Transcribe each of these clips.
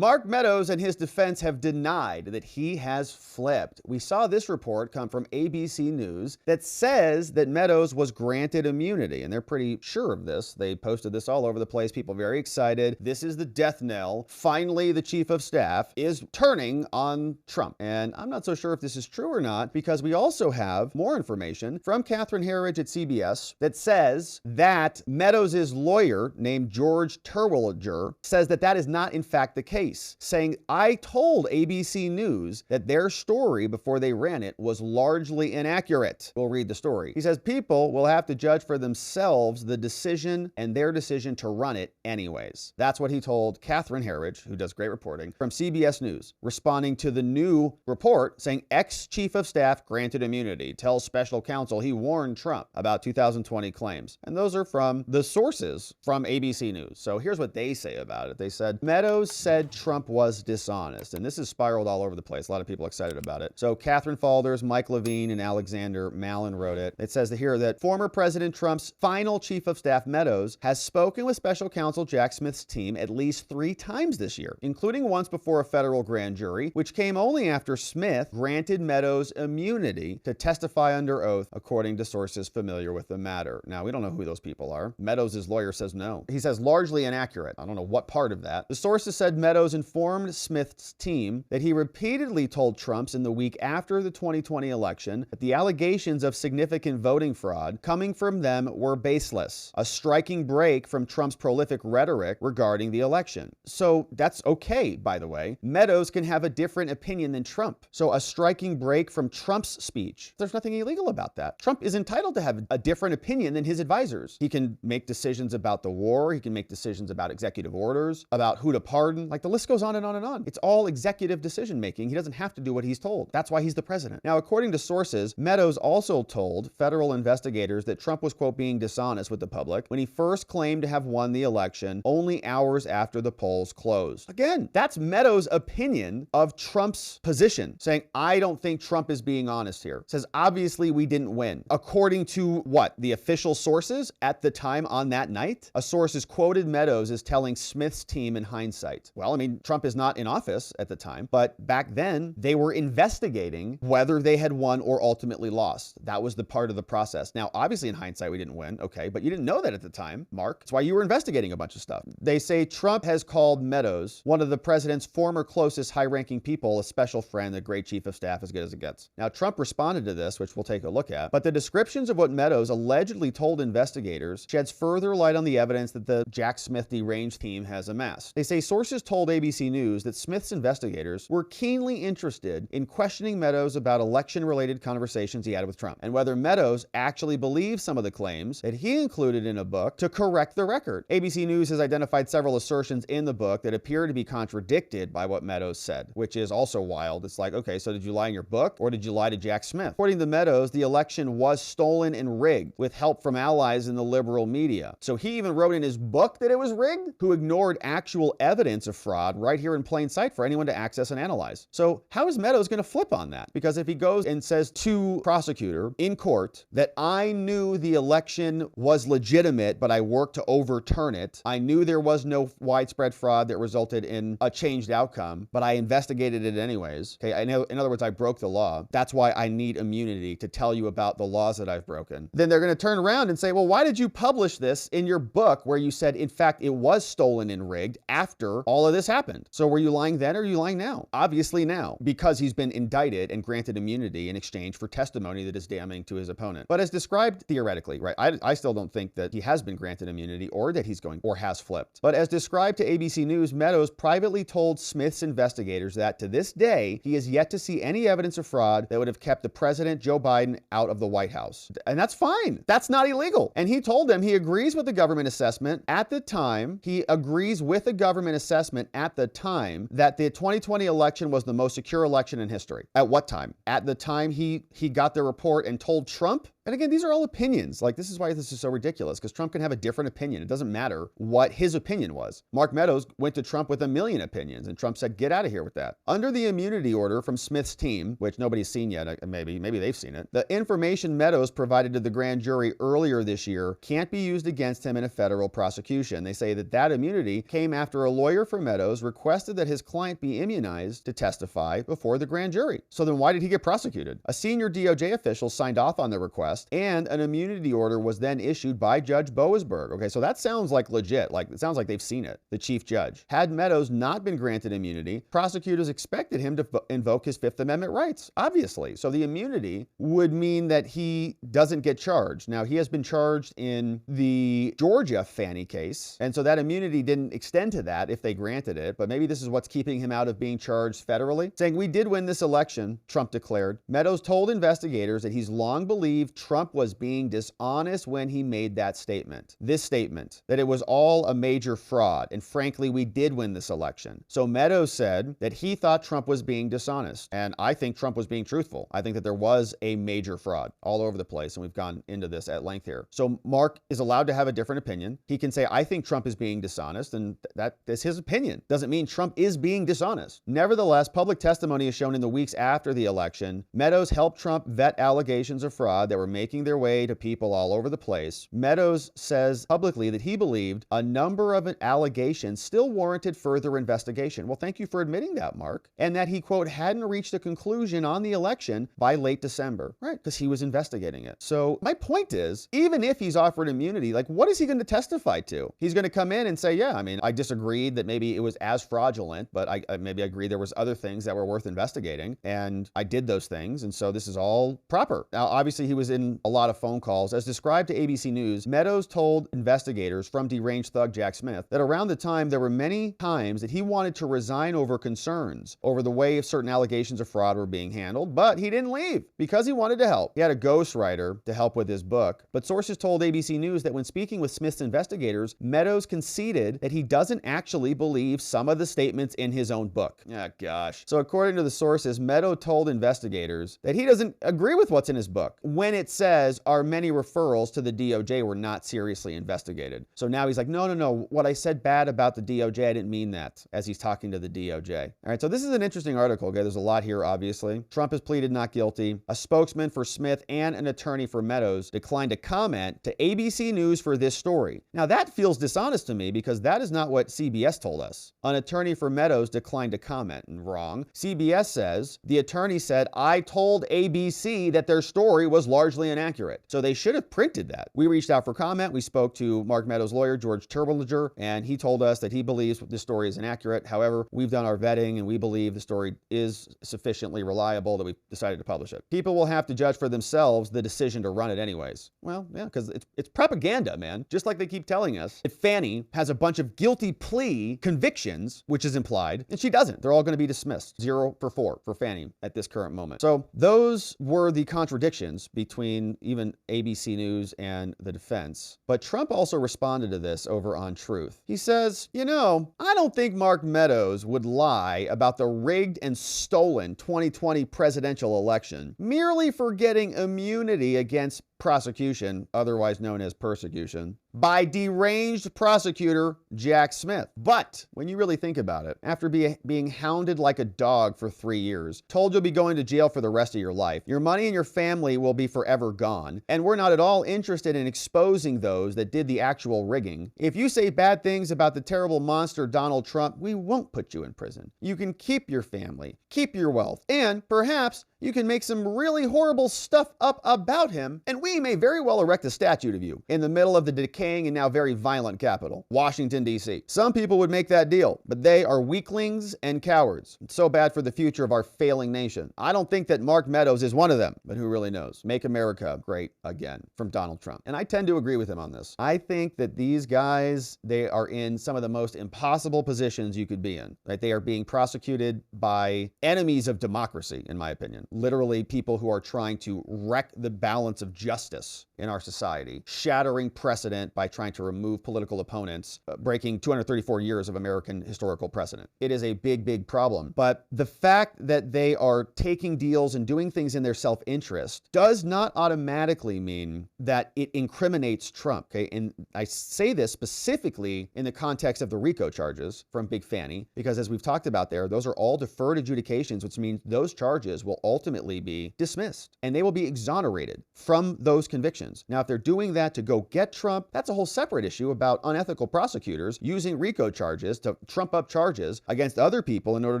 Mark Meadows and his defense have denied that he has flipped. We saw this report come from ABC News that says that Meadows was granted immunity, and they're pretty sure of this. They posted this all over the place. People very excited. This is the death knell. Finally, the chief of staff is turning on Trump. And I'm not so sure if this is true or not, because we also have more information from Catherine Herridge at CBS that says that Meadows' lawyer, named George Terwilliger, says that that is not in fact the case, saying, I told ABC News that their story before they ran it was largely inaccurate. We'll read the story. He says, people will have to judge for themselves the decision and their decision to run it anyways. That's what he told Catherine Herridge, who does great reporting, from CBS News, responding to the new report saying ex-chief of staff granted immunity, tells special counsel he warned Trump about 2020 claims. And those are from the sources from ABC News. So here's what they say about it. They said, Meadows said Trump was dishonest. And this has spiraled all over the place. A lot of people excited about it. So Catherine Falders, Mike Levine, and Alexander Malin wrote it. It says here that former President Trump's final chief of staff, Meadows, has spoken with special counsel Jack Smith's team at least 3 times this year, including once before a federal grand jury, which came only after Smith granted Meadows immunity to testify under oath, according to sources familiar with the matter. Now, we don't know who those people are. Meadows' lawyer says no. He says largely inaccurate. I don't know what part of that. The sources said Meadows informed Smith's team that he repeatedly told Trump's in the week after the 2020 election that the allegations of significant voting fraud coming from them were baseless, a striking break from Trump's prolific rhetoric regarding the election. So that's okay, by the way. Meadows can have a different opinion than Trump. So a striking break from Trump's speech. There's nothing illegal about that. Trump is entitled to have a different opinion than his advisors. He can make decisions about the war. He can make decisions about executive orders, about who to pardon. Like, the list goes on and on and on. It's all executive decision making. He doesn't have to do what he's told. That's why he's the president. Now, according to sources, Meadows also told federal investigators that Trump was, quote, being dishonest with the public when he first claimed to have won the election only hours after the polls closed. Again, that's Meadows' opinion of Trump's position, saying, I don't think Trump is being honest here. Says, obviously, we didn't win. According to what? The official sources at the time on that night? A source has quoted Meadows as telling Smith's team in hindsight. Well, I mean, Trump is not in office at the time, but back then they were investigating whether they had won or ultimately lost. That was the part of the process. Now, obviously in hindsight, we didn't win. Okay, but you didn't know that at the time, Mark. That's why you were investigating a bunch of stuff. They say Trump has called Meadows, one of the president's former closest high-ranking people, a special friend, the great chief of staff, as good as it gets. Now, Trump responded to this, which we'll take a look at, but the descriptions of what Meadows allegedly told investigators sheds further light on the evidence that the Jack Smith deranged team has amassed. They say sources told ABC News that Smith's investigators were keenly interested in questioning Meadows about election-related conversations he had with Trump, and whether Meadows actually believes some of the claims that he included in a book to correct the record. ABC News has identified several assertions in the book that appear to be contradicted by what Meadows said, which is also wild. It's like, okay, so did you lie in your book, or did you lie to Jack Smith? According to Meadows, the election was stolen and rigged with help from allies in the liberal media. So he even wrote in his book that it was rigged, who ignored actual evidence of fraud right here in plain sight for anyone to access and analyze. So how is Meadows going to flip on that? Because if he goes and says to prosecutor in court that I knew the election was legitimate, but I worked to overturn it. I knew there was no widespread fraud that resulted in a changed outcome, but I investigated it anyways. Okay, I know, in other words, I broke the law. That's why I need immunity to tell you about the laws that I've broken. Then they're going to turn around and say, well, why did you publish this in your book where you said, in fact, it was stolen and rigged after all of this happened? So were you lying then or are you lying now? Obviously now, because he's been indicted and granted immunity in exchange for testimony that is damning to his opponent. But as described theoretically, right, I still don't think that he has been granted immunity or that he's going or has flipped. But as described to ABC News, Meadows privately told Smith's investigators that to this day, he has yet to see any evidence of fraud that would have kept the president, Joe Biden, out of the White House. And that's fine. That's not illegal. And he told them he agrees with the government assessment at the time. He agrees with the government assessment at the time that the 2020 election was the most secure election in history. At what time? At the time he got the report and told Trump And again, these are all opinions. Like, this is why this is so ridiculous, because Trump can have a different opinion. It doesn't matter what his opinion was. Mark Meadows went to Trump with a million opinions, and Trump said, get out of here with that. Under the immunity order from Smith's team, which nobody's seen yet, maybe they've seen it, the information Meadows provided to the grand jury earlier this year can't be used against him in a federal prosecution. They say that immunity came after a lawyer for Meadows requested that his client be immunized to testify before the grand jury. So then why did he get prosecuted? A senior DOJ official signed off on the request, and an immunity order was then issued by Judge Boasberg. Okay, so that sounds like legit. Like, it sounds like they've seen it. The chief judge. Had Meadows not been granted immunity, prosecutors expected him to invoke his Fifth Amendment rights, obviously. So the immunity would mean that he doesn't get charged. Now, he has been charged in the Georgia Fannie case, and so that immunity didn't extend to that if they granted it, but maybe this is what's keeping him out of being charged federally. Saying, we did win this election, Trump declared. Meadows told investigators that he's long believed Trump was being dishonest when he made that statement. This statement, that it was all a major fraud, and frankly, we did win this election. So Meadows said that he thought Trump was being dishonest, and I think Trump was being truthful. I think that there was a major fraud all over the place, and we've gone into this at length here. So Mark is allowed to have a different opinion. He can say, I think Trump is being dishonest, and that is his opinion. Doesn't mean Trump is being dishonest. Nevertheless, public testimony is shown in the weeks after the election. Meadows helped Trump vet allegations of fraud that were making their way to people all over the place. Meadows says publicly that he believed a number of allegations still warranted further investigation. Well, thank you for admitting that, Mark. And that he, quote, hadn't reached a conclusion on the election by late December, right? Because he was investigating it. So my point is, even if he's offered immunity, like, what is he going to testify to? He's going to come in and say, yeah, I mean, I disagreed that maybe it was as fraudulent, but I maybe I agree there was other things that were worth investigating, and I did those things, and so this is all proper. Now, obviously, he was in a lot of phone calls. As described to ABC News, Meadows told investigators from deranged thug Jack Smith that around the time there were many times that he wanted to resign over concerns over the way certain allegations of fraud were being handled, but he didn't leave because he wanted to help. He had a ghostwriter to help with his book, but sources told ABC News that when speaking with Smith's investigators, Meadows conceded that he doesn't actually believe some of the statements in his own book. Ah, gosh. So according to the sources, Meadows told investigators that he doesn't agree with what's in his book when it says our many referrals to the DOJ were not seriously investigated. So now he's like, no. What I said bad about the DOJ, I didn't mean that, as he's talking to the DOJ. All right, so this is an interesting article. Okay, there's a lot here, obviously. Trump has pleaded not guilty. A spokesman for Smith and an attorney for Meadows declined to comment to ABC News for this story. Now, that feels dishonest to me because that is not what CBS told us. An attorney for Meadows declined to comment. Wrong. CBS says, the attorney said, I told ABC that their story was largely inaccurate. So they should have printed that. We reached out for comment. We spoke to Mark Meadows' lawyer, George Turblinger, and he told us that he believes this story is inaccurate. However, we've done our vetting and we believe the story is sufficiently reliable that we've decided to publish it. People will have to judge for themselves the decision to run it anyways. Well, yeah, because it's propaganda, man. Just like they keep telling us that Fannie has a bunch of guilty plea convictions, which is implied, and she doesn't. They're all going to be dismissed. 0 for 4 for Fannie at this current moment. So those were the contradictions between even ABC News and the defense. But Trump also responded to this over on Truth. He says, I don't think Mark Meadows would lie about the rigged and stolen 2020 presidential election merely for getting immunity against prosecution, otherwise known as persecution, by deranged prosecutor Jack Smith. But when you really think about it, after being hounded like a dog for 3 years, told you'll be going to jail for the rest of your life, your money and your family will be forever gone, and we're not at all interested in exposing those that did the actual rigging. If you say bad things about the terrible monster Donald Trump, we won't put you in prison. You can keep your family, keep your wealth, and perhaps you can make some really horrible stuff up about him, and we may very well erect a statue of you in the middle of the decaying and now very violent capital, Washington, D.C. Some people would make that deal, but they are weaklings and cowards. It's so bad for the future of our failing nation. I don't think that Mark Meadows is one of them, but who really knows? Make America great again, from Donald Trump. And I tend to agree with him on this. I think that these guys, they are in some of the most impossible positions you could be in. Right? They are being prosecuted by enemies of democracy, in my opinion. Literally people who are trying to wreck the balance of justice in our society, shattering precedent, precedent by trying to remove political opponents, breaking 234 years of American historical precedent. It is a big, big problem. But the fact that they are taking deals and doing things in their self-interest does not automatically mean that it incriminates Trump, okay? And I say this specifically in the context of the RICO charges from Big Fanny, because as we've talked about there, those are all deferred adjudications, which means those charges will ultimately be dismissed and they will be exonerated from those convictions. Now, if they're doing that to go get Trump, that's a whole separate issue about unethical prosecutors using RICO charges to trump up charges against other people in order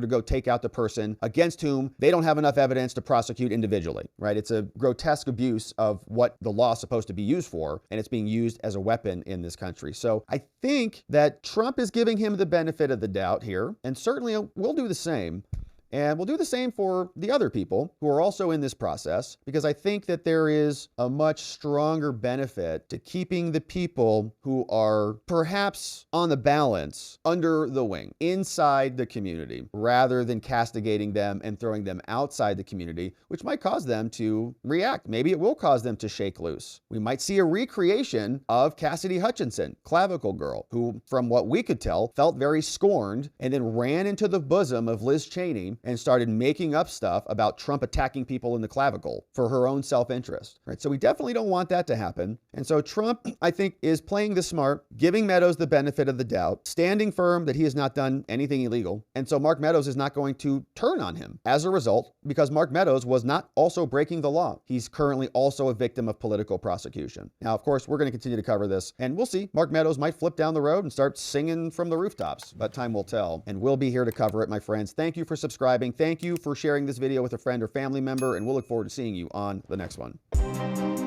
to go take out the person against whom they don't have enough evidence to prosecute individually, right? It's a grotesque abuse of what the law is supposed to be used for, and it's being used as a weapon in this country. So I think that Trump is giving him the benefit of the doubt here, and certainly we'll do the same. And we'll do the same for the other people who are also in this process, because I think that there is a much stronger benefit to keeping the people who are perhaps on the balance under the wing, inside the community, rather than castigating them and throwing them outside the community, which might cause them to react. Maybe it will cause them to shake loose. We might see a recreation of Cassidy Hutchinson, Clavicle Girl, who, from what we could tell, felt very scorned and then ran into the bosom of Liz Cheney and started making up stuff about Trump attacking people in the clavicle for her own self-interest, right? So we definitely don't want that to happen. And so Trump, I think, is playing the smart, giving Meadows the benefit of the doubt, standing firm that he has not done anything illegal. And so Mark Meadows is not going to turn on him as a result, because Mark Meadows was not also breaking the law. He's currently also a victim of political prosecution. Now, of course, we're going to continue to cover this, and we'll see. Mark Meadows might flip down the road and start singing from the rooftops, but time will tell. And we'll be here to cover it, my friends. Thank you for subscribing. Thank you for sharing this video with a friend or family member, and we'll look forward to seeing you on the next one.